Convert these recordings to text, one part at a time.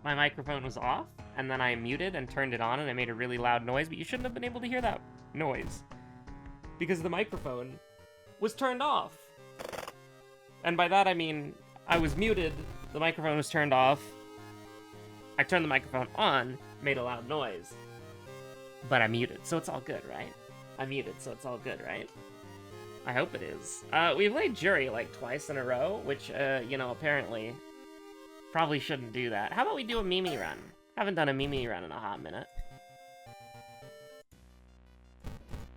my microphone was off, and then I muted and turned it on, and I made a really loud noise, but you shouldn't have been able to hear that noise. Because the microphone was turned off. And by that I mean, I was muted, the microphone was turned off, I turned the microphone on, made a loud noise. But I muted, so it's all good, right? I muted, so it's all good, right? I hope it is. We played Jury like twice in a row, which, you know, apparently probably shouldn't do that. How about we do a Mimi run? Haven't done a Mimi run in a hot minute.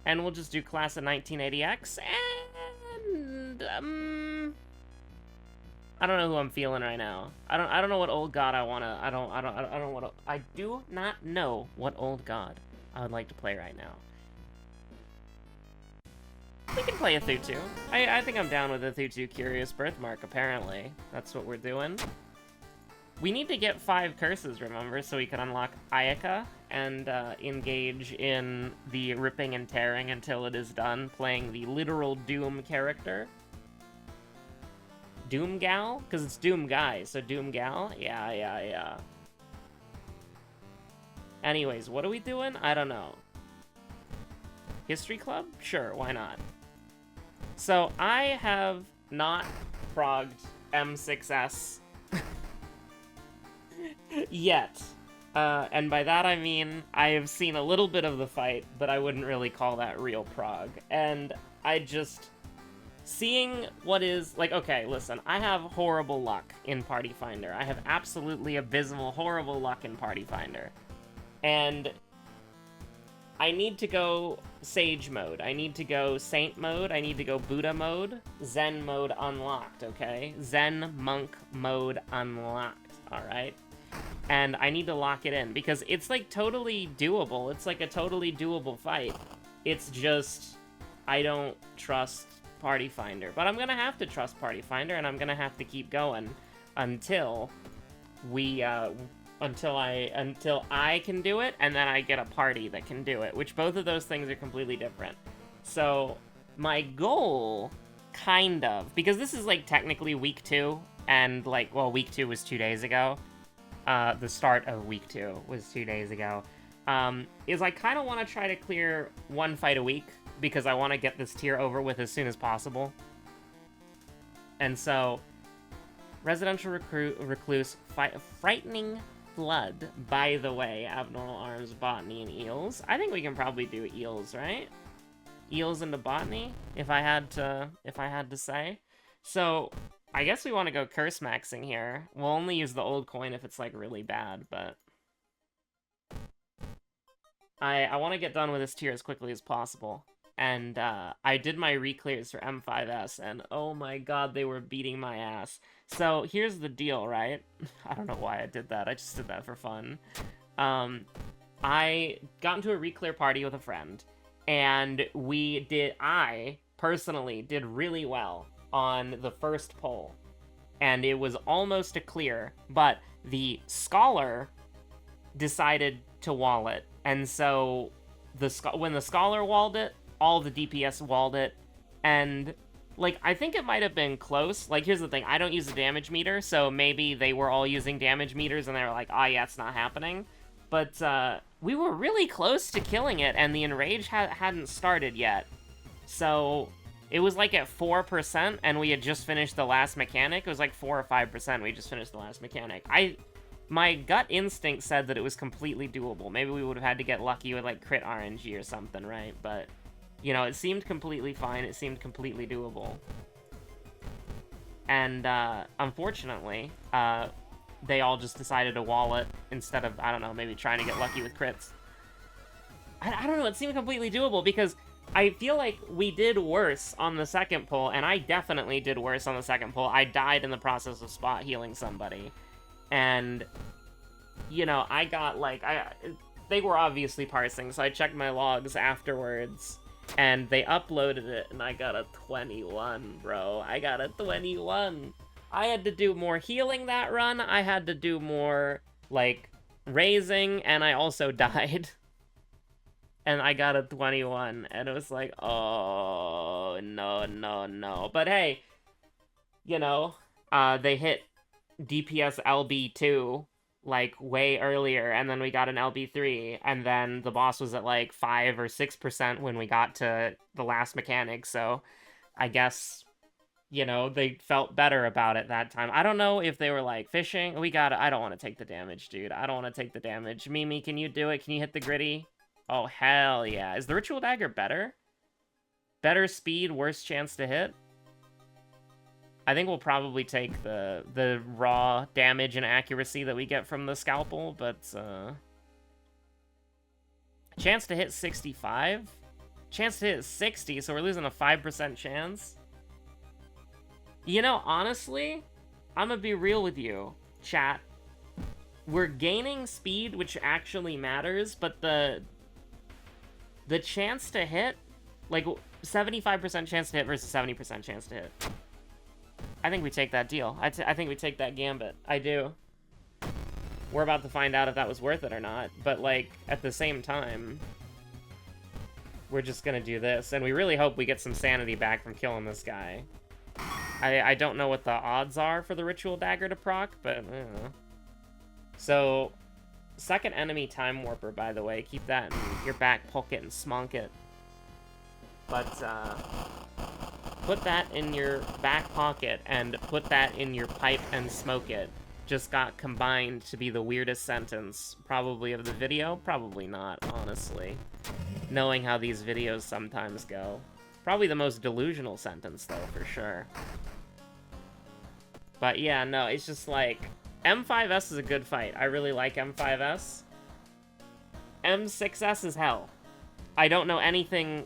And we'll just do class of 1980X, and, I don't know who I'm feeling right now. I don't know what old god I wanna, I do not know what old god I would like to play right now. We can play a Thutu. I think I'm down with a Thutu Curious Birthmark, apparently. That's what we're doing. We need to get 5 curses, remember, so we can unlock Ayaka and engage in the ripping and tearing until it is done, playing the literal Doom character. Doom Gal? Because it's Doom Guy, so Doom Gal? Yeah. Anyways, what are we doing? I don't know. History Club? Sure, why not? So, I have not progged M6S yet. And by that I mean, I have seen a little bit of the fight, but I wouldn't really call that real prog. And I just... Seeing what is... Like, okay, listen, I have horrible luck in Party Finder. I have absolutely abysmal, horrible luck in Party Finder. And I need to go Sage mode. I need to go Saint mode. I need to go Buddha mode. Zen mode unlocked, okay? Zen Monk mode unlocked, alright? And I need to lock it in, because it's, like, totally doable. It's, like, a totally doable fight. It's just... I don't trust Party Finder. But I'm gonna have to trust Party Finder, and I'm gonna have to keep going until we, until I can do it, and then I get a party that can do it, which both of those things are completely different. So, my goal, kind of, because this is, like, technically week 2, and, like, well, week 2 was 2 days ago. The start of week 2 was 2 days ago. Is I kind of want to try to clear 1 fight a week, because I want to get this tier over with as soon as possible. And so, Residential Recluse, Frightening Blood, by the way, Abnormal Arms, Botany, and Eels. I think we can probably do Eels, right? Eels into Botany, if I had to say. So, I guess we want to go curse maxing here. We'll only use the old coin if it's, like, really bad, but... I want to get done with this tier as quickly as possible. And, I did my reclears for M5S, and oh my god, they were beating my ass. So, here's the deal, right? I don't know why I did that, I just did that for fun. I got into a reclear party with a friend, and I personally did really well on the first poll. And it was almost a clear, but the Scholar decided to wall it. And so, when the Scholar walled it, all the DPS walled it, and, like, I think it might have been close. Like, here's the thing, I don't use a damage meter, so maybe they were all using damage meters, and they were like, oh yeah, it's not happening. But, we were really close to killing it, and the Enrage hadn't started yet. So, it was, like, at 4%, and we had just finished the last mechanic. It was, like, 4 or 5%, we just finished the last mechanic. My gut instinct said that it was completely doable. Maybe we would have had to get lucky with, like, crit RNG or something, right? But... You know, it seemed completely fine, it seemed completely doable. And, unfortunately, they all just decided to wall it instead of, I don't know, maybe trying to get lucky with crits. I don't know, it seemed completely doable because I feel like we did worse on the second pull, and I definitely did worse on the second pull. I died in the process of spot healing somebody. And, you know, I got, like, they were obviously parsing, so I checked my logs afterwards. And they uploaded it, and I got a 21, bro. I got a 21. I had to do more healing that run. I had to do more, like, raising, and I also died. And I got a 21, and it was like, oh, no. But hey, you know, they hit DPS LB2 like way earlier, and then we got an LB3, and then the boss was at like 5 or 6% when we got to the last mechanic, so I guess, you know, they felt better about it that time. I don't know if they were like, fishing, I don't want to take the damage, dude. I don't want to take the damage. Mimi, can you do it? Can you hit the gritty? Oh, hell yeah. Is the Ritual Dagger better? Better speed, worse chance to hit? I think we'll probably take the raw damage and accuracy that we get from the scalpel, but chance to hit 65? Chance to hit 60, so we're losing a 5% chance? You know, honestly, I'm gonna be real with you, chat. We're gaining speed, which actually matters, but the chance to hit, like 75% chance to hit versus 70% chance to hit. I think we take that deal. I think we take that gambit. I do. We're about to find out if that was worth it or not, but, like, at the same time, we're just gonna do this, and we really hope we get some sanity back from killing this guy. I don't know what the odds are for the Ritual Dagger to proc, but, I don't know. So, second enemy Time Warper, by the way. Keep that in your back pocket and smonk it. But, put that in your back pocket and put that in your pipe and smoke it. Just got combined to be the weirdest sentence, probably of the video. Probably not, honestly. Knowing how these videos sometimes go. Probably the most delusional sentence, though, for sure. But yeah, no, it's just like... M5S is a good fight. I really like M5S. M6S is hell. I don't know anything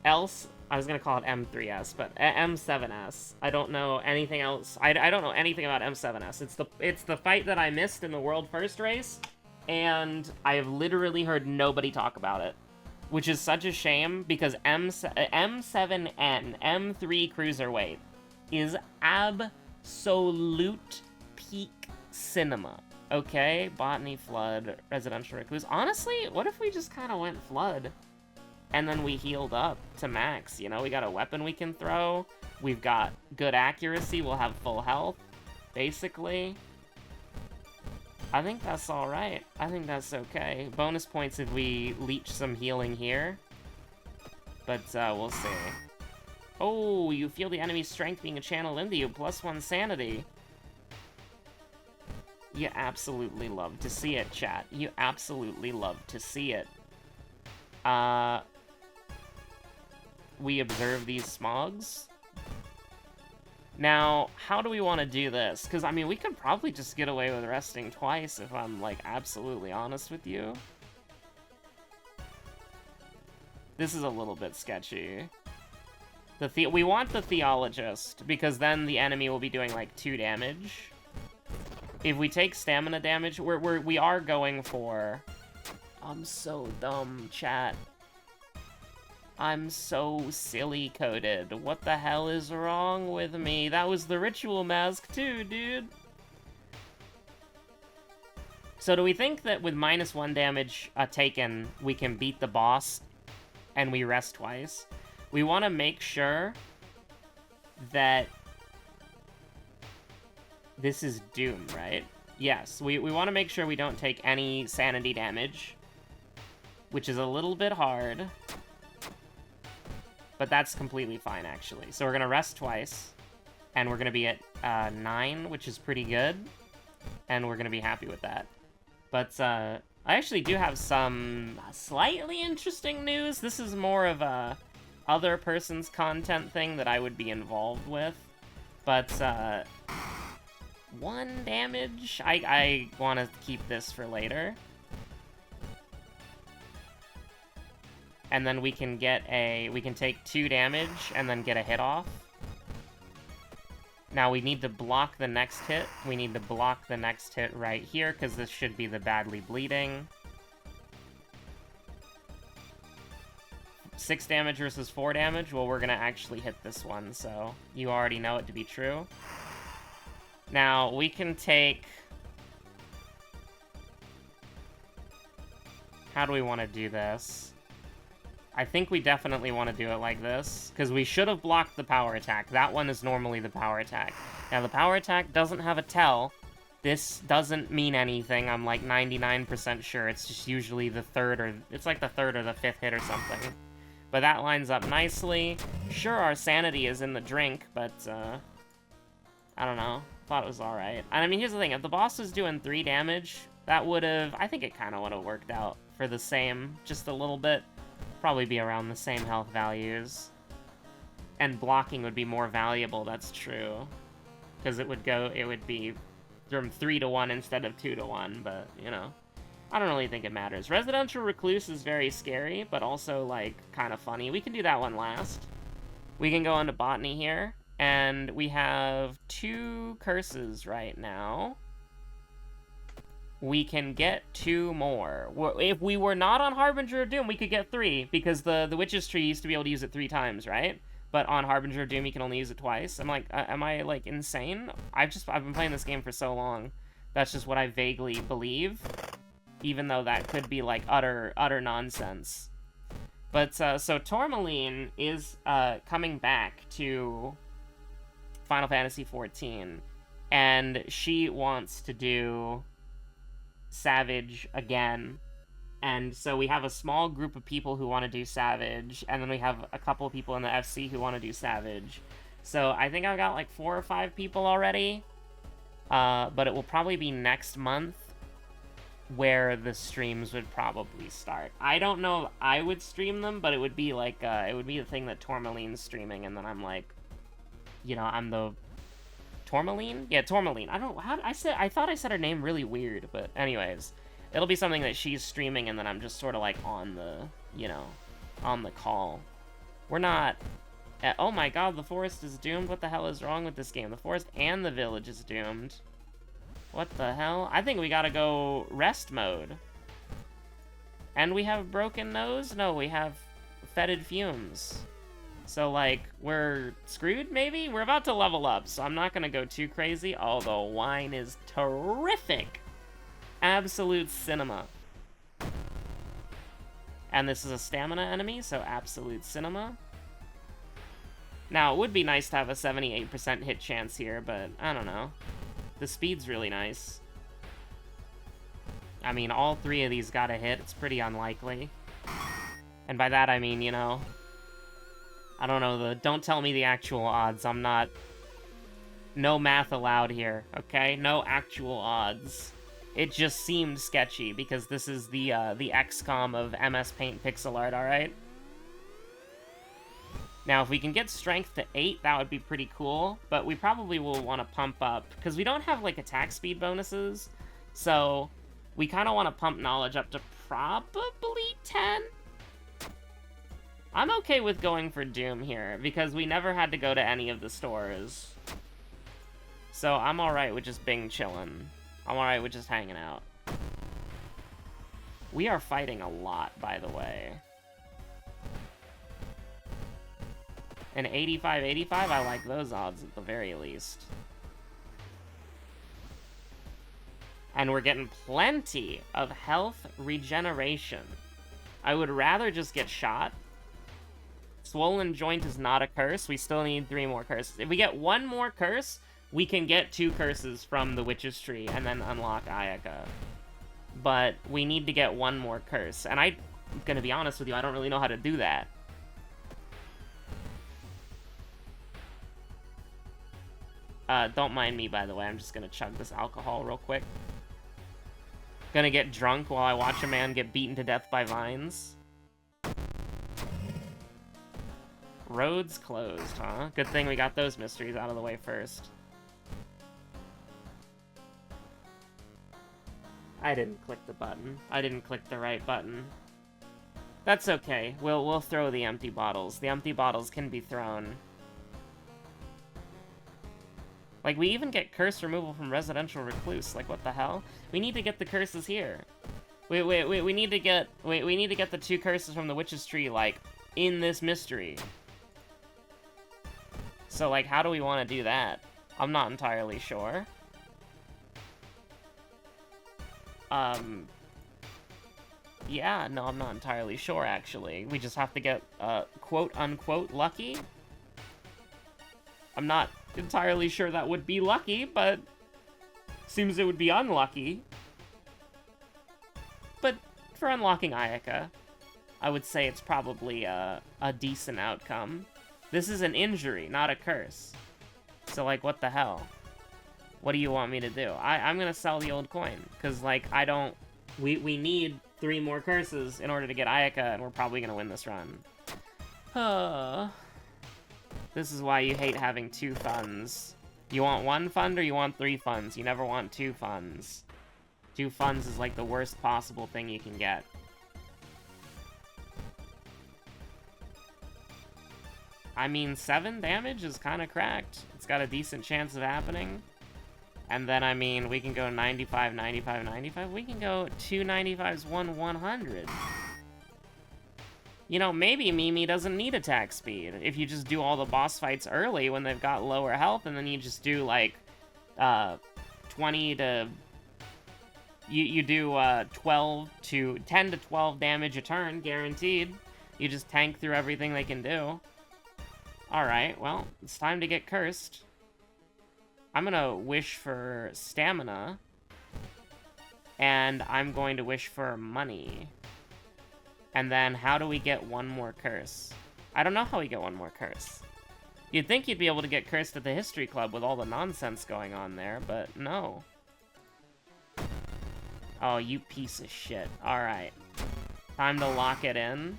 else. I was gonna call it M3S, but M7S. I don't know anything else. I don't know anything about M7S. It's the fight that I missed in the World First race, and I have literally heard nobody talk about it, which is such a shame because M7N, M3 Cruiserweight, is absolute peak cinema. Okay, Botany, Flood, Residential Recluse. Honestly, what if we just kind of went Flood? And then we healed up to max, you know? We got a weapon we can throw. We've got good accuracy. We'll have full health, basically. I think that's alright. I think that's okay. Bonus points if we leech some healing here. But, we'll see. Oh, you feel the enemy's strength being channeled into you. +1 sanity. You absolutely love to see it, chat. You absolutely love to see it. We observe these smogs. Now, how do we want to do this? Because, I mean, we could probably just get away with resting twice if I'm, like, absolutely honest with you. This is a little bit sketchy. We want the Theologist, because then the enemy will be doing, like, 2 damage. If we take stamina damage, we are going for... I'm so dumb, chat. I'm so silly-coded. What the hell is wrong with me? That was the Ritual Mask too, dude. So do we think that with -1 damage taken, we can beat the boss and we rest twice? We want to make sure that this is Doom, right? Yes, we want to make sure we don't take any sanity damage, which is a little bit hard. But that's completely fine, actually. So we're going to rest twice, and we're going to be at 9, which is pretty good, and we're going to be happy with that. But I actually do have some slightly interesting news. This is more of a other person's content thing that I would be involved with. But 1 damage? I want to keep this for later. And then we can get we can take 2 damage and then get a hit off. Now we need to block the next hit. We need to block the next hit right here, because this should be the badly bleeding. 6 damage versus 4 damage? Well, we're gonna actually hit this one, so you already know it to be true. Now, we can take... How do we want to do this? I think we definitely want to do it like this, because we should have blocked the power attack. That one is normally the power attack. Now, the power attack doesn't have a tell, This doesn't mean anything. I'm like 99% sure. It's just usually the third or... It's like the third or the fifth hit or something. But that lines up nicely. Sure, our sanity is in the drink, but, I don't know. Thought it was alright. And I mean, here's the thing. If the boss was doing 3 damage, that would've... I think it kind of would've worked out for the same. Just a little bit. Probably be around the same health values. And blocking would be more valuable, that's true. Because it would be from 3 to 1 instead of 2 to 1, but, you know. I don't really think it matters. Residential Recluse is very scary, but also, like, kind of funny. We can do that one last. We can go into Botany here, and we have 2 curses right now. We can get 2 more. If we were not on Harbinger of Doom, we could get 3, because the Witch's Tree used to be able to use it 3 times, right? But on Harbinger of Doom, you can only use it twice. I'm like, am I, like, insane? I've been playing this game for so long. That's just what I vaguely believe. Even though that could be, like, utter nonsense. But, so Tourmaline is, coming back to Final Fantasy XIV. And she wants to do Savage again. And so we have a small group of people who want to do Savage, and then we have a couple of people in the FC who want to do Savage. So I think I've got like 4 or 5 people already, but it will probably be next month where the streams would probably start. I don't know if I would stream them, but it would be like, it would be the thing that Tourmaline's streaming, and then I'm like, you know, I'm the... Tourmaline? Yeah, Tourmaline. I don't... I thought I said her name really weird, but anyways... It'll be something that she's streaming, and then I'm just sort of, like, on the, you know, on the call. We're not... Oh my god, the forest is doomed? What the hell is wrong with this game? The forest and the village is doomed. What the hell? I think we gotta go rest mode. And we have broken nose? No, we have fetid fumes. So, like, we're screwed, maybe? We're about to level up, so I'm not gonna go too crazy. Oh, the wine is terrific! Absolute cinema. And this is a stamina enemy, so absolute cinema. Now, it would be nice to have a 78% hit chance here, but I don't know. The speed's really nice. I mean, all 3 of these gotta hit. It's pretty unlikely. And by that, I mean, you know... I don't know, don't tell me the actual odds. I'm not... No math allowed here, okay? No actual odds. It just seemed sketchy, because this is the XCOM of MS Paint pixel art, alright? Now, if we can get strength to 8, that would be pretty cool, but we probably will want to pump up, because we don't have, like, attack speed bonuses, so we kind of want to pump knowledge up to probably 10? I'm okay with going for Doom here, because we never had to go to any of the stores. So I'm alright with just Bing chillin'. I'm alright with just hanging out. We are fighting a lot, by the way. An 85-85, I like those odds at the very least. And we're getting plenty of health regeneration. I would rather just get shot. Swollen joint is not a curse. We still need 3 more curses. If we get 1 more curse, we can get 2 curses from the Witch's Tree and then unlock Ayaka. But we need to get 1 more curse. And I'm gonna be honest with you, I don't really know how to do that. Don't mind me, by the way. I'm just gonna chug this alcohol real quick. Gonna get drunk while I watch a man get beaten to death by vines. Roads closed, huh? Good thing we got those mysteries out of the way first. I didn't click the button. I didn't click the right button. That's okay. We'll throw the empty bottles. The empty bottles can be thrown. Like, we even get curse removal from Residential Recluse. Like, what the hell? We need to get the curses here. We need to get the 2 curses from the Witch's Tree, like, in this mystery. So, like, how do we want to do that? I'm not entirely sure. Yeah, no, I'm not entirely sure, actually. We just have to get, quote-unquote lucky? I'm not entirely sure that would be lucky, but Seems it would be unlucky. But for unlocking Ayaka, I would say it's probably a decent outcome. This is an injury, not a curse. So, like, what the hell? What do you want me to do? I'm gonna sell the old coin, because, like, I don't... We need 3 more curses in order to get Ayaka, and we're probably gonna win this run. This is why you hate having 2 funds. You want 1 fund or you want 3 funds? You never want 2 funds. 2 funds is, like, the worst possible thing you can get. I mean, 7 damage is kind of cracked. It's got a decent chance of happening. And then, I mean, we can go 95, 95, 95. We can go 2 95s, 1 100. You know, maybe Mimi doesn't need attack speed. If you just do all the boss fights early when they've got lower health, and then you just do, like, 20 to... You do 12 to... 10 to 12 damage a turn, guaranteed. You just tank through everything they can do. Alright, well, it's time to get cursed. I'm gonna wish for stamina. And I'm going to wish for money. And then, how do we get 1 more curse? I don't know how we get 1 more curse. You'd think you'd be able to get cursed at the History Club with all the nonsense going on there, but no. Oh, you piece of shit. Alright. Time to lock it in.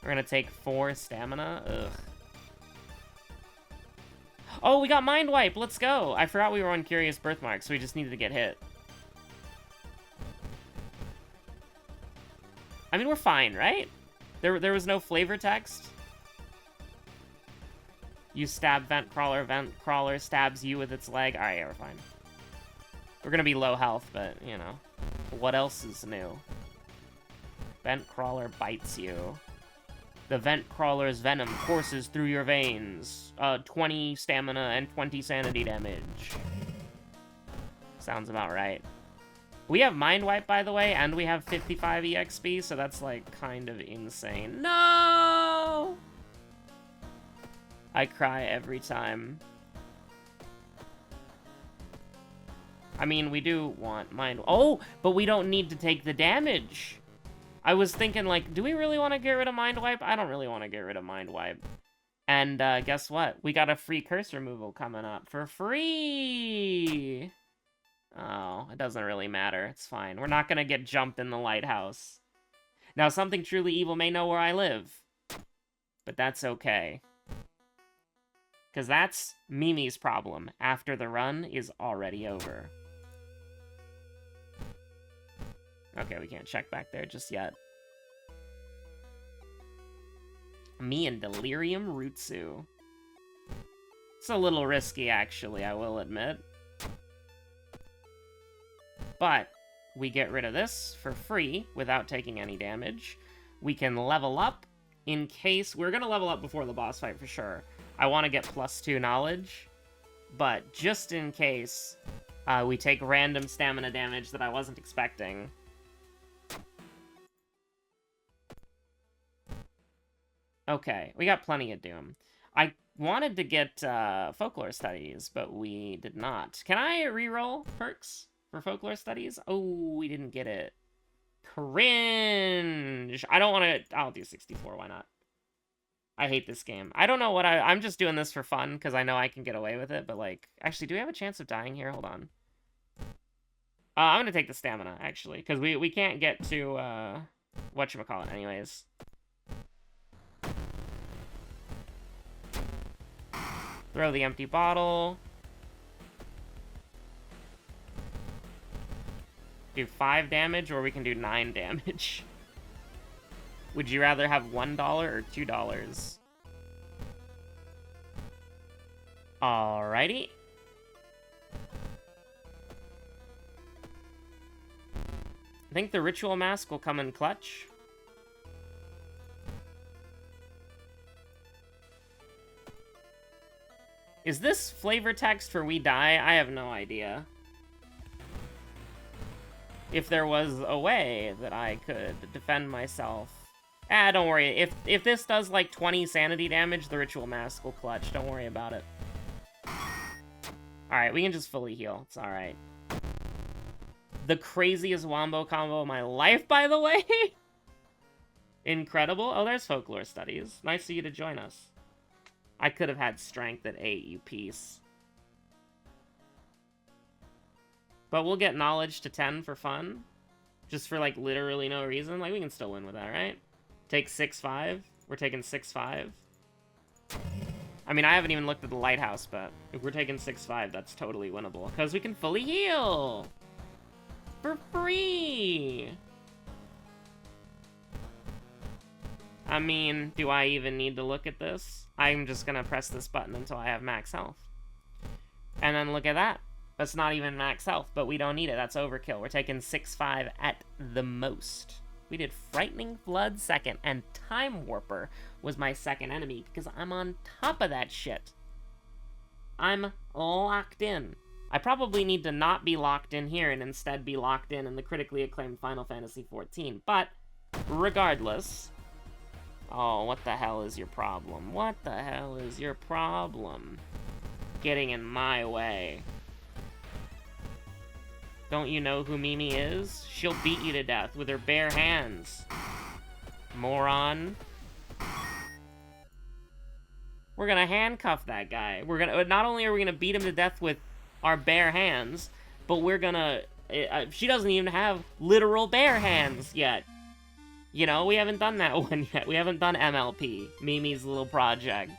We're gonna take 4 stamina. Ugh. Oh, we got Mind Wipe! Let's go! I forgot we were on Curious Birthmark, so we just needed to get hit. I mean, we're fine, right? There was no flavor text. You stab vent crawler stabs you with its leg. Alright, yeah, we're fine. We're gonna be low health, but, you know. What else is new? Vent crawler bites you. The vent crawler's venom courses through your veins. 20 stamina and 20 sanity damage. Sounds about right. We have Mind Wipe, by the way, and we have 55 EXP, so that's, like, kind of insane. No! I cry every time. I mean, we do want Mind... Oh! But we don't need to take the damage! I was thinking, like, do we really want to get rid of Mind Wipe? I don't really want to get rid of Mind Wipe. And, guess what? We got a free curse removal coming up for free! Oh, it doesn't really matter. It's fine. We're not gonna get jumped in the lighthouse. Now, something truly evil may know where I live. But that's okay. Because that's Mimi's problem after the run is already over. Okay, we can't check back there just yet. Me and Delirium Rutsu. It's a little risky, actually, I will admit. But we get rid of this for free without taking any damage. We can level up in case... We're going to level up before the boss fight for sure. I want to get +2 knowledge. But just in case we take random stamina damage that I wasn't expecting... Okay, we got plenty of Doom. I wanted to get Folklore Studies, but we did not. Can I reroll perks for Folklore Studies? Oh, we didn't get it. Cringe! I don't want to... I'll do 64, why not? I hate this game. I don't know what I'm just doing this for fun, because I know I can get away with it, but, like... Actually, do we have a chance of dying here? Hold on. I'm gonna take the stamina, actually, because we can't get to, whatchamacallit anyways. Throw the empty bottle. Do 5 damage, or we can do 9 damage. Would you rather have $1 or $2? Alrighty. I think the Ritual Mask will come in clutch. Is this flavor text for We Die? I have no idea. If there was a way that I could defend myself Ah, don't worry. If this does, like, 20 sanity damage, the Ritual Mask will clutch. Don't worry about it. Alright, we can just fully heal. It's alright. The craziest wombo combo of my life, by the way! Incredible. Oh, there's Folklore Studies. Nice of you to join us. I could have had Strength at 8, you piece. But we'll get Knowledge to 10 for fun. Just for, like, literally no reason. Like, we can still win with that, right? Take 6-5. We're taking 6-5. I mean, I haven't even looked at the Lighthouse, but if we're taking 6-5, that's totally winnable. Because we can fully heal! For free! I mean, do I even need to look at this? I'm just gonna press this button until I have max health. And then look at that. That's not even max health, but we don't need it. That's overkill. We're taking 6-5 at the most. We did Frightening Flood second, and Time Warper was my second enemy, because I'm on top of that shit. I'm locked in. I probably need to not be locked in here, and instead be locked in the critically acclaimed Final Fantasy XIV, but regardless... Oh, what the hell is your problem? What the hell is your problem? Getting in my way. Don't you know who Mimi is? She'll beat you to death with her bare hands. Moron. We're gonna handcuff that guy. We're gonna, not only are we gonna beat him to death with our bare hands, but we're gonna, she doesn't even have literal bare hands yet. You know, we haven't done that one yet. We haven't done MLP, Mimi's little project.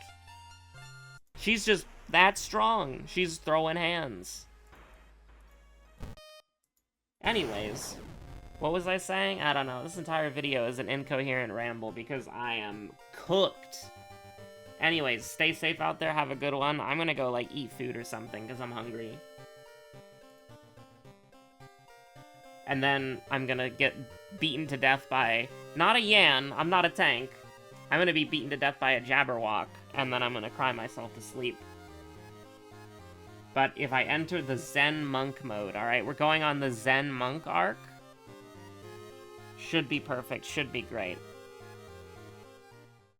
She's just that strong. She's throwing hands. Anyways, what was I saying? I don't know. This entire video is an incoherent ramble because I am cooked. Anyways, stay safe out there. Have a good one. I'm gonna go, like, eat food or something because I'm hungry. And then I'm gonna get beaten to death by... Not a Yan. I'm not a tank. I'm gonna be beaten to death by a Jabberwock. And then I'm gonna cry myself to sleep. But if I enter the Zen Monk mode, alright? We're going on the Zen Monk arc. Should be perfect. Should be great.